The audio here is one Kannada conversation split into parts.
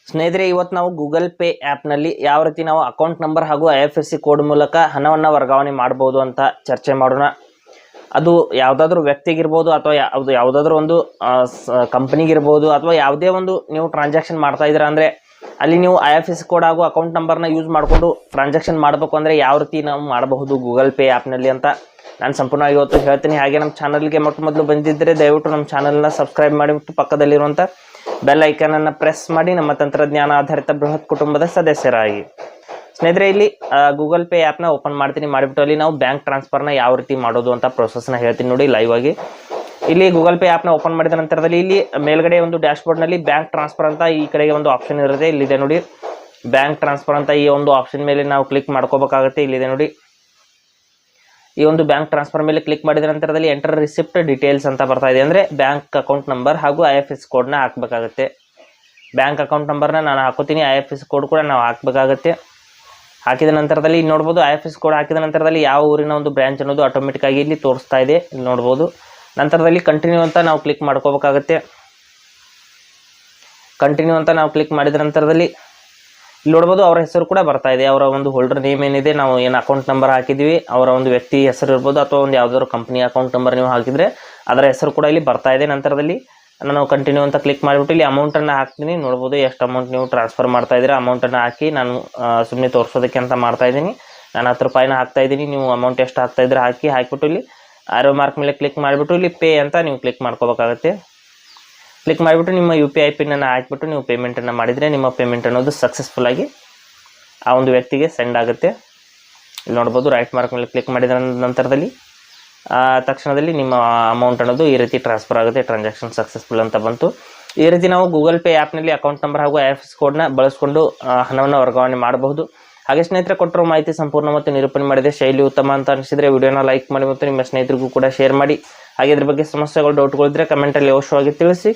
ಸ್ನೇಹಿತರೆ, ಇವತ್ತು ನಾವು ಗೂಗಲ್ ಪೇ ಆ್ಯಪ್ನಲ್ಲಿ ಯಾವ ರೀತಿ ನಾವು ಅಕೌಂಟ್ ನಂಬರ್ ಹಾಗೂ IFSC ಕೋಡ್ ಮೂಲಕ ಹಣವನ್ನು ವರ್ಗಾವಣೆ ಮಾಡ್ಬೋದು ಅಂತ ಚರ್ಚೆ ಮಾಡೋಣ. ಅದು ಯಾವುದಾದ್ರೂ ವ್ಯಕ್ತಿಗಿರ್ಬೋದು ಅಥವಾ ಯಾವುದಾದ್ರೂ ಒಂದು ಕಂಪ್ನಿಗಿರ್ಬೋದು ಅಥವಾ ಯಾವುದೇ ಒಂದು ನೀವು ಟ್ರಾನ್ಸಾಕ್ಷನ್ ಮಾಡ್ತಾ ಇದ್ದೀರಾ ಅಂದರೆ ಅಲ್ಲಿ ನೀವು IFSC ಕೋಡ್ ಹಾಗೂ ಅಕೌಂಟ್ ನಂಬರ್ನ ಯೂಸ್ ಮಾಡಿಕೊಂಡು ಟ್ರಾನ್ಸಾಕ್ಷನ್ ಮಾಡಬೇಕು ಅಂದರೆ ಯಾವ ರೀತಿ ನಾವು ಮಾಡಬಹುದು ಗೂಗಲ್ ಪೇ ಆ್ಯಪ್ನಲ್ಲಿ ಅಂತ ನಾನು ಸಂಪೂರ್ಣವಾಗಿ ಇವತ್ತು ಹೇಳ್ತೀನಿ. ಹಾಗೆ ನಮ್ಮ ಚಾನಲ್ಗೆ ಮೊದಲು ಬಂದಿದ್ದರೆ ದಯವಿಟ್ಟು ನಮ್ಮ ಚಾನಲ್ನ ಸಬ್ಸ್ಕ್ರೈಬ್ ಮಾಡಿಬಿಟ್ಟು ಪಕ್ಕದಲ್ಲಿರುವಂಥ ಬೆಲ್ ಐಕನನ್ನು ಪ್ರೆಸ್ ಮಾಡಿ ನಮ್ಮ ತಂತ್ರಜ್ಞಾನ ಆಧಾರಿತ ಬೃಹತ್ ಕುಟುಂಬದ ಸದಸ್ಯರಾಗಿ. ಸ್ನೇಹಿತರೆ, ಇಲ್ಲಿ ಗೂಗಲ್ ಪೇ ಆ್ಯಪ್ನ ಓಪನ್ ಮಾಡ್ತೀನಿ. ಮಾಡಿಬಿಟ್ಟು ಅಲ್ಲಿ ನಾವು ಬ್ಯಾಂಕ್ ಟ್ರಾನ್ಸ್ಫರ್ನ ಯಾವ ರೀತಿ ಮಾಡೋದು ಅಂತ ಪ್ರೊಸೆಸ್ನ ಹೇಳ್ತೀನಿ ನೋಡಿ ಲೈವ್ ಆಗಿ. ಇಲ್ಲಿ ಗೂಗಲ್ ಪೇ ಆ್ಯಪ್ನ ಓಪನ್ ಮಾಡಿದ ನಂತರದಲ್ಲಿ ಇಲ್ಲಿ ಮೇಲ್ಗಡೆ ಒಂದು ಡ್ಯಾಶ್ಬೋರ್ಡ್ನಲ್ಲಿ ಬ್ಯಾಂಕ್ ಟ್ರಾನ್ಸ್ಫರ್ ಅಂತ ಈ ಕಡೆಗೆ ಒಂದು ಆಪ್ಷನ್ ಇರುತ್ತೆ. ಇಲ್ಲಿದೆ ನೋಡಿ ಬ್ಯಾಂಕ್ ಟ್ರಾನ್ಸ್ಫರ್ ಅಂತ. ಈ ಒಂದು ಆಪ್ಷನ್ ಮೇಲೆ ನಾವು ಕ್ಲಿಕ್ ಮಾಡ್ಕೋಬೇಕಾಗುತ್ತೆ. ಇಲ್ಲಿದೆ ನೋಡಿ ಈ ಒಂದು ಬ್ಯಾಂಕ್ ಟ್ರಾನ್ಸ್ಫರ್ ಮೇಲೆ ಕ್ಲಿಕ್ ಮಾಡಿದ ನಂತರದಲ್ಲಿ ಎಂಟರ್ ರಿಸಿಪ್ಟ್ ಡೀಟೇಲ್ಸ್ ಅಂತ ಬರ್ತಾ ಇದೆ. ಅಂದರೆ ಬ್ಯಾಂಕ್ ಅಕೌಂಟ್ ನಂಬರ್ ಹಾಗೂ IFSC ಕೋಡ್ನ ಹಾಕಬೇಕಾಗುತ್ತೆ. ಬ್ಯಾಂಕ್ ಅಕೌಂಟ್ ನಂಬರ್ನ ನಾನು ಹಾಕೋತೀನಿ, IFSC ಕೋಡ್ ಕೂಡ ನಾವು ಹಾಕಬೇಕಾಗುತ್ತೆ. ಹಾಕಿದ ನಂತರದಲ್ಲಿ ನೋಡ್ಬೋದು IFSC ಕೋಡ್ ಹಾಕಿದ ನಂತರದಲ್ಲಿ ಯಾವ ಊರಿನ ಒಂದು ಬ್ರಾಂಚ್ ಅನ್ನೋದು ಆಟೋಮೆಟಿಕ್ಕಾಗಿ ಇಲ್ಲಿ ತೋರಿಸ್ತಾ ಇದೆ, ಇಲ್ಲಿ ನೋಡ್ಬೋದು. ನಂತರದಲ್ಲಿ ಕಂಟಿನ್ಯೂ ಅಂತ ನಾವು ಕ್ಲಿಕ್ ಮಾಡ್ಕೋಬೇಕಾಗುತ್ತೆ. ಕಂಟಿನ್ಯೂ ಅಂತ ನಾವು ಕ್ಲಿಕ್ ಮಾಡಿದ ನಂತರದಲ್ಲಿ ಇಲ್ಲಿ ನೋಡ್ಬೋದು ಅವರ ಹೆಸರು ಕೂಡ ಬರ್ತಾ ಇದೆ. ಅವರ ಒಂದು ಹೋಲ್ಡರ್ ನೇಮ್ ಏನಿದೆ, ನಾವು ಏನು ಅಕೌಂಟ್ ನಂಬರ್ ಹಾಕಿದ್ವಿ ಅವರ ಒಂದು ವ್ಯಕ್ತಿ ಹೆಸರು ಇರ್ಬೋದು ಅಥವಾ ಒಂದು ಯಾವುದಾದ್ರು ಕಂಪ್ನಿ ಅಕೌಂಟ್ ನಂಬರ್ ನೀವು ಹಾಕಿದರೆ ಅದರ ಹೆಸರು ಕೂಡ ಇಲ್ಲಿ ಬರ್ತಾ ಇದೆ. ನಂತರದಲ್ಲಿ ನಾನು ಕಂಟಿನ್ಯೂ ಅಂತ ಕ್ಲಿಕ್ ಮಾಡಿಬಿಟ್ಟು ಇಲ್ಲಿ ಅಮೌಂಟನ್ನು ಹಾಕ್ತೀನಿ. ನೋಡ್ಬೋದು ಎಷ್ಟು ಅಮೌಂಟ್ ನೀವು ಟ್ರಾನ್ಸ್ಫರ್ ಮಾಡ್ತಾ ಇದ್ದೀರಾ. ಅಮೌಂಟನ್ನು ಹಾಕಿ ನಾನು ಸುಮ್ಮನೆ ತೋರಿಸೋದಕ್ಕೆ ಅಂತ ಮಾಡ್ತಾ ಇದ್ದೀನಿ. ನಾನು 10 ರೂಪಾಯಿನ ಹಾಕ್ತಾ ಇದ್ದೀನಿ. ನೀವು ಅಮೌಂಟ್ ಎಷ್ಟು ಹಾಕ್ತಾ ಇದ್ರೆ ಹಾಕಿಬಿಟ್ಟು ಇಲ್ಲಿ ಆರೋ ಮಾರ್ಕ್ ಮೇಲೆ ಕ್ಲಿಕ್ ಮಾಡಿಬಿಟ್ಟು ಇಲ್ಲಿ ಪೇ ಅಂತ ನೀವು ಕ್ಲಿಕ್ ಮಾಡ್ಕೋಬೇಕಾಗುತ್ತೆ. ಕ್ಲಿಕ್ ಮಾಡಿಬಿಟ್ಟು ನಿಮ್ಮ UPI ಪಿನ್ನನ್ನು ಹಾಕಿಬಿಟ್ಟು ನೀವು ಪೇಮೆಂಟನ್ನು ಮಾಡಿದರೆ ನಿಮ್ಮ ಪೇಮೆಂಟ್ ಅನ್ನೋದು ಸಕ್ಸಸ್ಫುಲ್ಲಾಗಿ ಆ ಒಂದು ವ್ಯಕ್ತಿಗೆ ಸೆಂಡ್ ಆಗುತ್ತೆ. ಇಲ್ಲಿ ನೋಡ್ಬೋದು ರೈಟ್ ಮಾರ್ಕ್ ಮೇಲೆ ಕ್ಲಿಕ್ ಮಾಡಿದ ನಂತರದಲ್ಲಿ ತಕ್ಷಣದಲ್ಲಿ ನಿಮ್ಮ ಅಮೌಂಟ್ ಅನ್ನೋದು ಈ ರೀತಿ ಟ್ರಾನ್ಸ್ಫರ್ ಆಗುತ್ತೆ. ಟ್ರಾನ್ಸಾಕ್ಷನ್ ಸಕ್ಸಸ್ಫುಲ್ ಅಂತ ಬಂತು. ಈ ರೀತಿ ನಾವು ಗೂಗಲ್ ಪೇ ಆ್ಯಪ್ನಲ್ಲಿ ಅಕೌಂಟ್ ನಂಬರ್ ಹಾಗೂ IFSC ಕೋಡ್ನ ಬಳಸ್ಕೊಂಡು ಹಣವನ್ನು ವರ್ಗಾವಣೆ ಮಾಡಬಹುದು. ಹಾಗೆ ಸ್ನೇಹಿತರೆ, ಕೊಟ್ಟಿರೋ ಮಾಹಿತಿ ಸಂಪೂರ್ಣ ಮತ್ತು ನಿರೂಪಣೆ ಮಾಡಿದೆ, ಶೈಲಿ ಉತ್ತಮ ಅಂತ ಅನಿಸಿದರೆ ವಿಡಿಯೋನ ಲೈಕ್ ಮಾಡಿ ಮತ್ತು ನಿಮ್ಮ ಸ್ನೇಹಿತರಿಗೂ ಕೂಡ ಶೇರ್ ಮಾಡಿ. ಹಾಗೆ ಇದ್ರ ಬಗ್ಗೆ ಸಮಸ್ಯೆಗಳು ಡೌಟ್ಗಳಿದ್ರೆ ಕಮೆಂಟಲ್ಲಿ ಅವಶ್ಯವಾಗಿ ತಿಳಿಸಿ.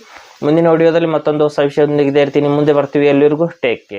ಮುಂದಿನ ವಿಡಿಯೋದಲ್ಲಿ ಮತ್ತೊಂದು ಹೊಸ ವಿಷಯದೊಂದಿಗೆ ಇರ್ತೀನಿ, ಮುಂದೆ ಬರ್ತೀವಿ. ಎಲ್ಲರಿಗೂ ಟೇಕ್ ಕೇರ್.